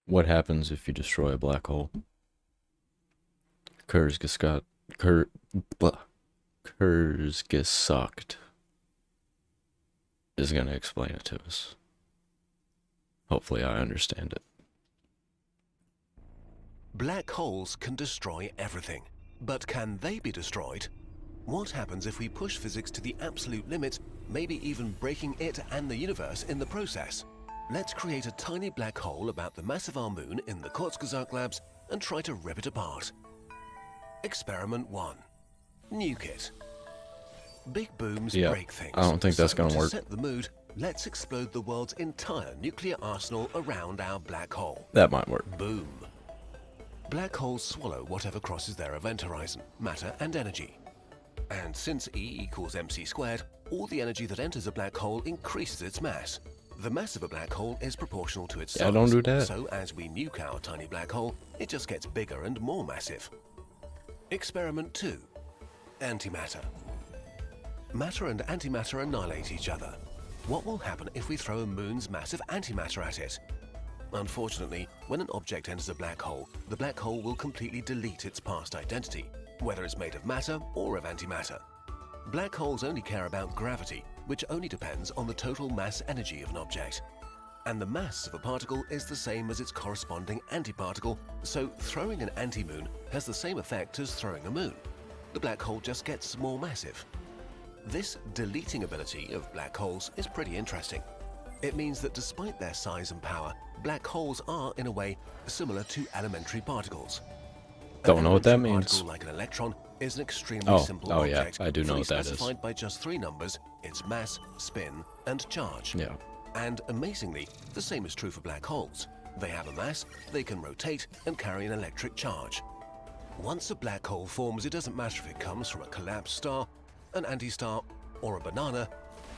What happens if you destroy a black hole? Kurzgesagt. Kurzgesagt is going to explain it to us. Hopefully I understand it. Black holes can destroy everything, but can they be destroyed? What happens if we push physics to the absolute limit, maybe even breaking it and the universe in the process? Let's create a tiny black hole about the mass of our moon in the Kurzgesagt labs and try to rip it apart. Experiment 1. Nuke it. Big booms break things. I don't think that's going to work. To set the mood, let's explode the world's entire nuclear arsenal around our black hole. That might work. Boom. Black holes swallow whatever crosses their event horizon, matter and energy. And since E equals mc squared, all the energy that enters a black hole increases its mass. The mass of a black hole is proportional to its size. Yeah, don't do that. So as we nuke our tiny black hole, it just gets bigger and more massive. Experiment 2. Antimatter. Matter and antimatter annihilate each other. What will happen if we throw a moon's massive antimatter at it? Unfortunately, when an object enters a black hole, the black hole will completely delete its past identity, whether it's made of matter or of antimatter. Black holes only care about gravity, which only depends on the total mass energy of an object. And the mass of a particle is the same as its corresponding antiparticle, so throwing an anti-moon has the same effect as throwing a moon. The black hole just gets more massive. This deleting ability of black holes is pretty interesting. It means that despite their size and power, black holes are, in a way, similar to elementary particles. Don't know what that An means. particle like an electron is an extremely simple object, yeah, I do know fully what that is. specified by just 3 numbers, its mass, spin, and charge. Yeah. And amazingly, the same is true for black holes. They have a mass, they can rotate, and carry an electric charge. Once a black hole forms, it doesn't matter if it comes from a collapsed star, an anti-star, or a banana,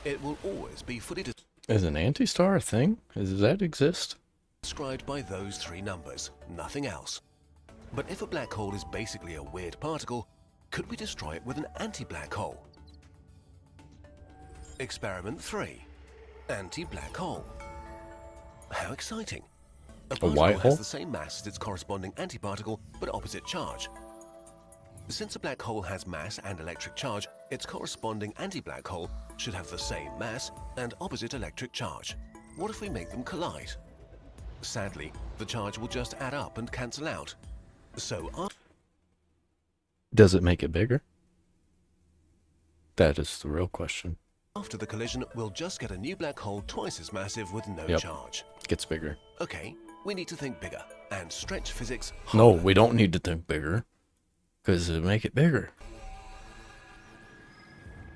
it will always be fully Is an anti-star a thing? Does that exist? described by those 3 numbers, nothing else. But if a black hole is basically a weird particle, could we destroy it with an anti-black hole? Experiment 3. Anti-black hole. How exciting! A particle white hole? has the same mass as its corresponding antiparticle, but opposite charge. Since a black hole has mass and electric charge, its corresponding anti-black hole should have the same mass and opposite electric charge. What if we make them collide? Sadly, the charge will just add up and cancel out. So Does it make it bigger? That is the real question. after the collision, we'll just get a new black hole twice as massive with no charge. Gets bigger. Okay, we need to think bigger and stretch physics No, harder. we don't need to think bigger. Because it'll make it bigger.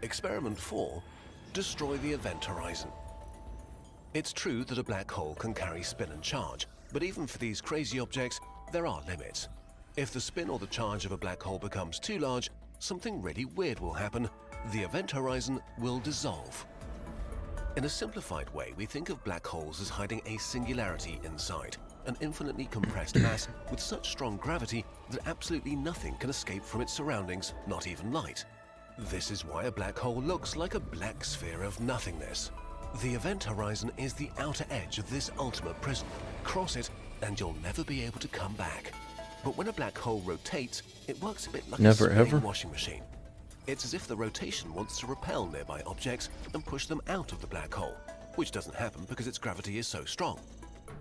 Experiment 4. Destroy the event horizon. It's true that a black hole can carry spin and charge, but even for these crazy objects, there are limits. If the spin or the charge of a black hole becomes too large, something really weird will happen. The event horizon will dissolve. In a simplified way, we think of black holes as hiding a singularity inside, an infinitely compressed mass with such strong gravity that absolutely nothing can escape from its surroundings, not even light. This is why a black hole looks like a black sphere of nothingness. The event horizon is the outer edge of this ultimate prison. Cross it and you'll never be able to come back. But when a black hole rotates, it works a bit like a spinning washing machine. It's as if the rotation wants to repel nearby objects and push them out of the black hole, which doesn't happen because its gravity is so strong.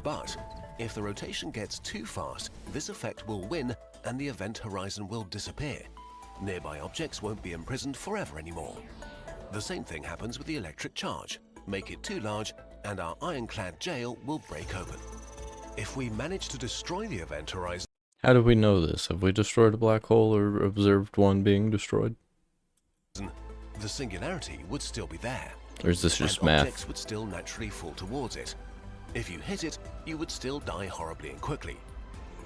But if the rotation gets too fast, this effect will win and the event horizon will disappear. Nearby objects won't be imprisoned forever anymore. The same thing happens with the electric charge. Make it too large and our ironclad jail will break open. If we manage to destroy the event horizon... How do we know this? Have we destroyed a black hole or observed one being destroyed? The singularity would still be there. Or is this just and math? Objects would still naturally fall towards it. If you hit it, you would still die horribly and quickly.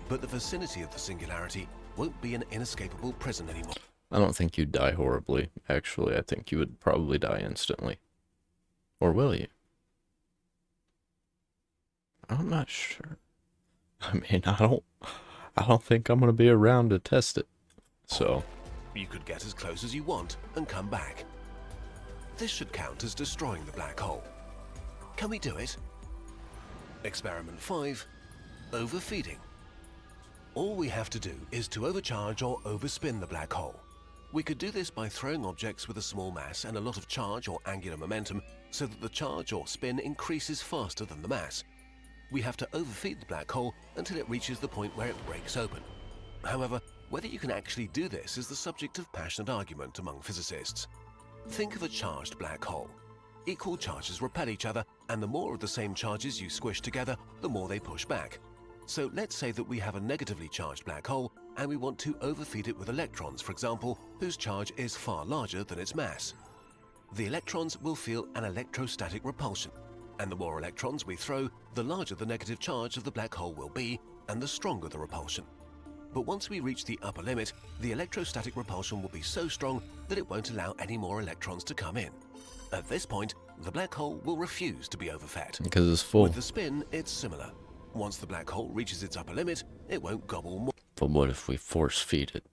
But the vicinity of the singularity won't be an inescapable prison anymore. I don't think you'd die horribly. Actually, I think you would probably die instantly. Or will you? I'm not sure. I mean, I don't think I'm gonna be around to test it. So You could get as close as you want and come back. This should count as destroying the black hole. Can we do it? Experiment 5. Overfeeding. All we have to do is to overcharge or overspin the black hole. We could do this by throwing objects with a small mass and a lot of charge or angular momentum so that the charge or spin increases faster than the mass. We have to overfeed the black hole until it reaches the point where it breaks open. However, whether you can actually do this is the subject of passionate argument among physicists. Think of a charged black hole. Equal charges repel each other, and the more of the same charges you squish together, the more they push back. So let's say that we have a negatively charged black hole and we want to overfeed it with electrons, for example, whose charge is far larger than its mass. The electrons will feel an electrostatic repulsion, and the more electrons we throw, the larger the negative charge of the black hole will be and the stronger the repulsion. But once we reach the upper limit, the electrostatic repulsion will be so strong that it won't allow any more electrons to come in. At this point, the black hole will refuse to be overfed. Because it's full. With the spin, it's similar. Once the black hole reaches its upper limit, it won't gobble more. But what if we force feed it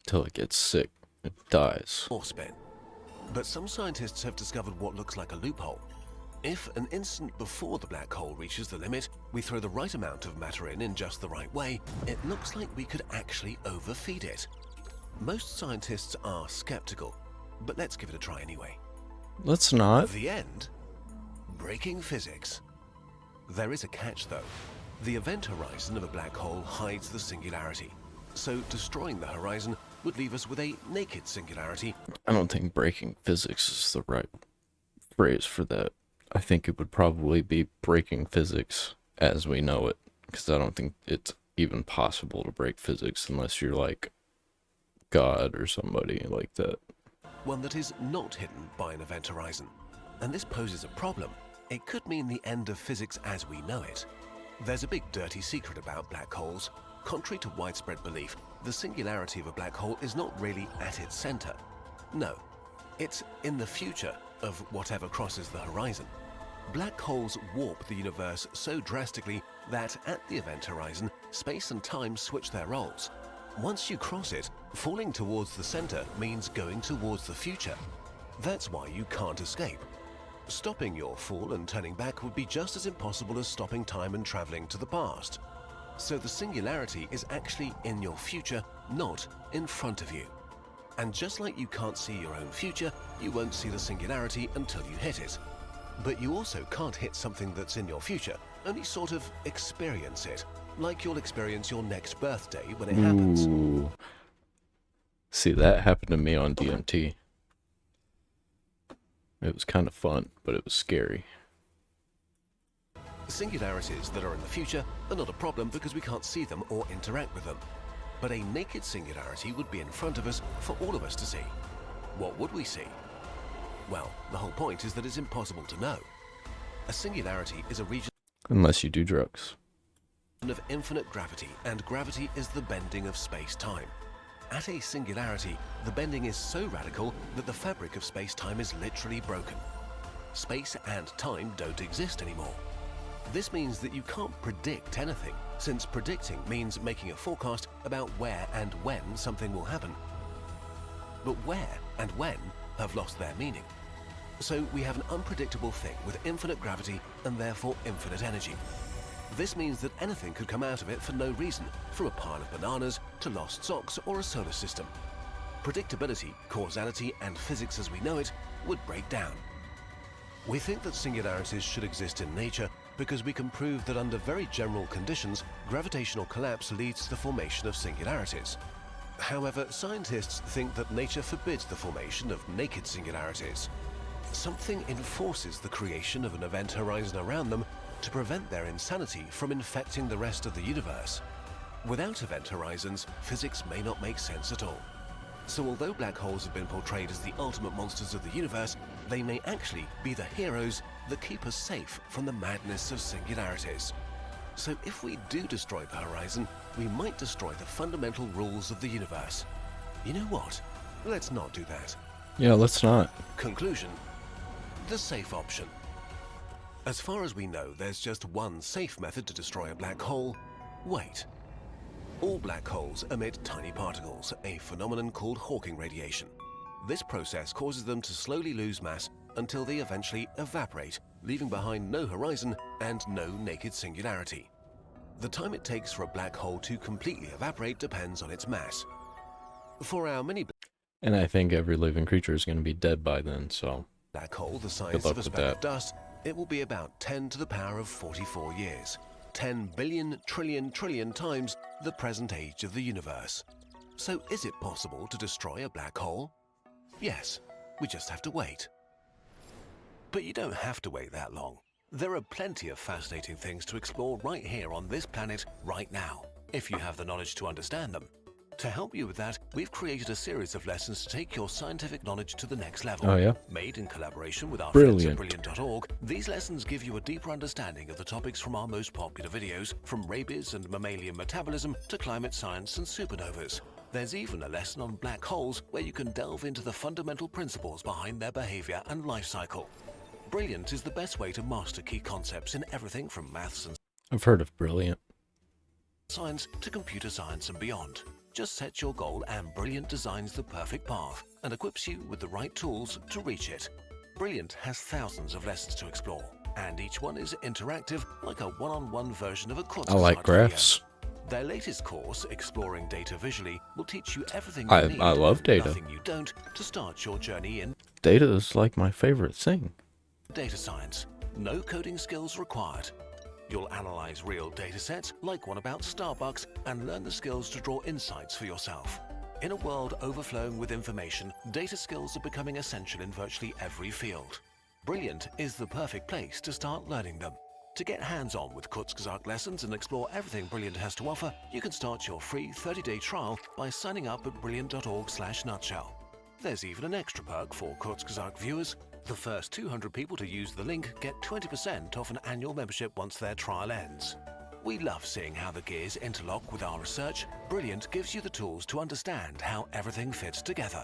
till it gets sick, it dies? Or spin. But some scientists have discovered what looks like a loophole. If an instant before the black hole reaches the limit, we throw the right amount of matter in just the right way, it looks like we could actually overfeed it. Most scientists are skeptical, but let's give it a try anyway. Let's not. The end? Breaking physics. There is a catch though. The event horizon of a black hole hides the singularity, so destroying the horizon would leave us with a naked singularity. I don't think breaking physics is the right phrase for that. I think it would probably be breaking physics as we know it, because I don't think it's even possible to break physics unless you're like God or somebody like that. One that is not hidden by an event horizon. And this poses a problem. It could mean the end of physics as we know it. There's a big dirty secret about black holes. Contrary to widespread belief, the singularity of a black hole is not really at its center. No, it's in the future of whatever crosses the horizon. Black holes warp the universe so drastically that at the event horizon, space and time switch their roles. Once you cross it, falling towards the center means going towards the future. That's why you can't escape. Stopping your fall and turning back would be just as impossible as stopping time and traveling to the past. So the singularity is actually in your future, not in front of you. And just like you can't see your own future, you won't see the singularity until you hit it. But you also can't hit something that's in your future, only sort of experience it, like you'll experience your next birthday when it happens. Ooh. See, that happened to me on DMT. It was kind of fun, but it was scary. Singularities that are in the future are not a problem because we can't see them or interact with them. But a naked singularity would be in front of us for all of us to see. What would we see? Well, the whole point is that it's impossible to know. A singularity is a region Unless you do drugs. of infinite gravity, and gravity is the bending of space-time. At a singularity, the bending is so radical that the fabric of space-time is literally broken. Space and time don't exist anymore. This means that you can't predict anything, since predicting means making a forecast about where and when something will happen. But where and when have lost their meaning. So we have an unpredictable thing with infinite gravity and therefore infinite energy. This means that anything could come out of it for no reason, from a pile of bananas to lost socks or a solar system. Predictability, causality, and physics as we know it would break down. We think that singularities should exist in nature because we can prove that under very general conditions, gravitational collapse leads to the formation of singularities. However, scientists think that nature forbids the formation of naked singularities. Something enforces the creation of an event horizon around them to prevent their insanity from infecting the rest of the universe. Without event horizons, physics may not make sense at all. So although black holes have been portrayed as the ultimate monsters of the universe, they may actually be the heroes that keep us safe from the madness of singularities. So if we do destroy the horizon, we might destroy the fundamental rules of the universe. You know what? Let's not do that. Yeah, let's not. Conclusion: the safe option. As far as we know, there's just one safe method to destroy a black hole: wait. All black holes emit tiny particles, a phenomenon called Hawking radiation. This process causes them to slowly lose mass until they eventually evaporate, leaving behind no horizon and no naked singularity. The time it takes for a black hole to completely evaporate depends on its mass. For our mini And I think every living creature is going to be dead by then, so black hole the good size luck of a with speck that. of dust, it will be about 10 to the power of 44 years. 10 billion trillion times the present age of the universe. So is it possible to destroy a black hole? Yes, we just have to wait. But you don't have to wait that long. There are plenty of fascinating things to explore right here on this planet right now, if you have the knowledge to understand them. To help you with that, we've created a series of lessons to take your scientific knowledge to the next level. Oh, yeah? Made in collaboration with our Brilliant. friends at Brilliant.org, these lessons give you a deeper understanding of the topics from our most popular videos, from rabies and mammalian metabolism to climate science and supernovas. There's even a lesson on black holes where you can delve into the fundamental principles behind their behavior and life cycle. Brilliant is the best way to master key concepts in everything from maths and I've heard of Brilliant. science to computer science and beyond. Just set your goal and Brilliant designs the perfect path and equips you with the right tools to reach it. Brilliant has thousands of lessons to explore, and each one is interactive like a one-on-one version of a Kurzgesagt I like graphs. video. Their latest course, Exploring Data Visually, will teach you everything I you need love and data. nothing you don't to start your journey in Data is like my favorite thing. data science. No coding skills required. You'll analyze real data sets, like one about Starbucks, and learn the skills to draw insights for yourself. In a world overflowing with information, data skills are becoming essential in virtually every field. Brilliant is the perfect place to start learning them. To get hands-on with Kurzgesagt lessons and explore everything Brilliant has to offer, you can start your free 30-day trial by signing up at brilliant.org/nutshell. There's even an extra perk for Kurzgesagt viewers. The first 200 people to use the link get 20% off an annual membership once their trial ends. We love seeing how the gears interlock with our research. Brilliant gives you the tools to understand how everything fits together.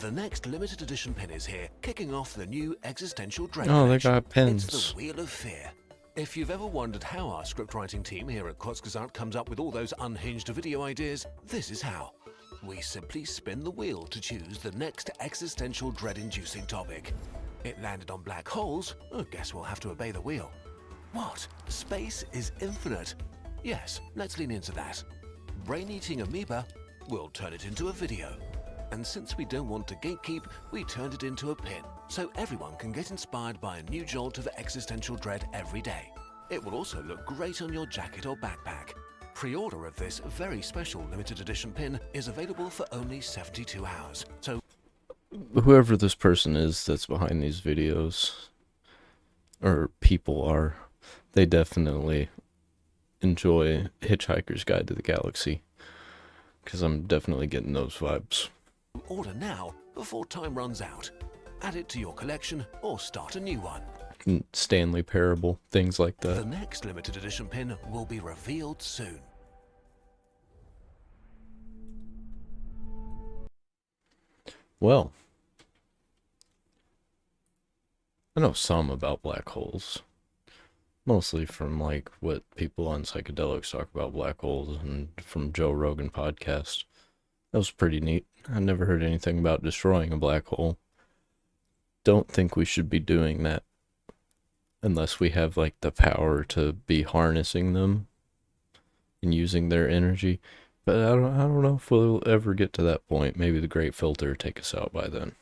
The next limited edition pin is here, kicking off the new existential dread Oh, they collection. got pins. It's the Wheel of Fear. If you've ever wondered how our scriptwriting team here at Kurzgesagt comes up with all those unhinged video ideas, this is how. We simply spin the wheel to choose the next existential dread-inducing topic. It landed on black holes. I guess we'll have to obey the wheel. What? Space is infinite? Yes, let's lean into that. Brain-eating amoeba? We'll turn it into a video. And since we don't want to gatekeep, we turned it into a pin, so everyone can get inspired by a new jolt of existential dread every day. It will also look great on your jacket or backpack. Pre-order of this very special limited edition pin is available for only 72 hours, so Whoever this person is that's behind these videos, or people are, they definitely enjoy Hitchhiker's Guide to the Galaxy, because I'm definitely getting those vibes. order now before time runs out. Add it to your collection or start a new one. Stanley Parable, things like The that. next limited edition pin will be revealed soon. Well, I know some about black holes. Mostly from like what people on psychedelics talk about black holes and from Joe Rogan podcast. That was pretty neat. I never heard anything about destroying a black hole. Don't think we should be doing that unless we have like the power to be harnessing them and using their energy. But I don't know if we'll ever get to that point. Maybe the Great Filter will take us out by then.